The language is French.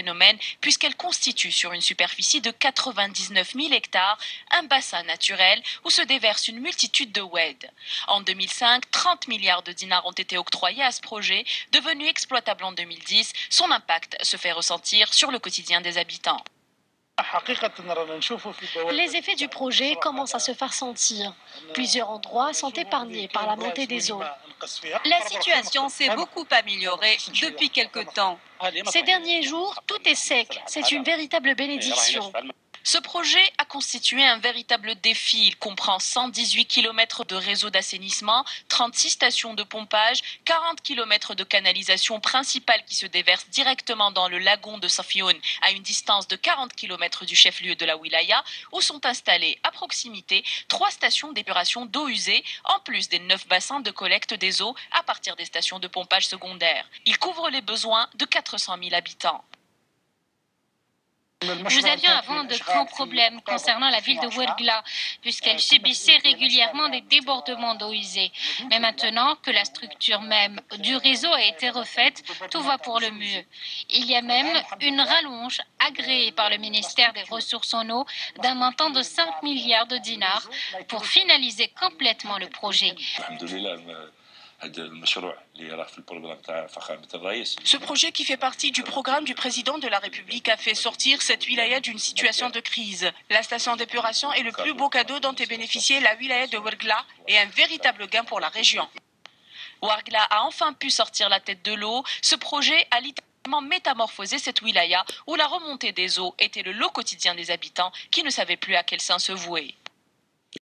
phénomène puisqu'elle constitue sur une superficie de 99 000 hectares un bassin naturel où se déverse une multitude de oued. En 2005, 30 milliards de dinars ont été octroyés à ce projet, devenu exploitable en 2010. Son impact se fait ressentir sur le quotidien des habitants. Les effets du projet commencent à se faire sentir. Plusieurs endroits sont épargnés par la montée des eaux. La situation s'est beaucoup améliorée depuis quelque temps. Ces derniers jours, tout est sec. C'est une véritable bénédiction. Ce projet a constitué un véritable défi. Il comprend 118 km de réseau d'assainissement, 36 stations de pompage, 40 km de canalisation principale qui se déverse directement dans le lagon de Safioun à une distance de 40 km du chef-lieu de la wilaya, où sont installées à proximité 3 stations d'épuration d'eau usée, en plus des 9 bassins de collecte des eaux à partir des stations de pompage secondaires. Il couvre les besoins de 400 000 habitants. Nous avions avant de grands problèmes concernant la ville de Ouergla, puisqu'elle subissait régulièrement des débordements d'eau usée. Mais maintenant que la structure même du réseau a été refaite, tout va pour le mieux. Il y a même une rallonge agréée par le ministère des Ressources en eau d'un montant de 5 milliards de dinars pour finaliser complètement le projet. Ce projet qui fait partie du programme du président de la République a fait sortir cette wilaya d'une situation de crise. La station d'épuration est le plus beau cadeau dont est bénéficiée la wilaya de Ouergla et un véritable gain pour la région. Ouergla a enfin pu sortir la tête de l'eau. Ce projet a littéralement métamorphosé cette wilaya où la remontée des eaux était le lot quotidien des habitants qui ne savaient plus à quel saint se vouer.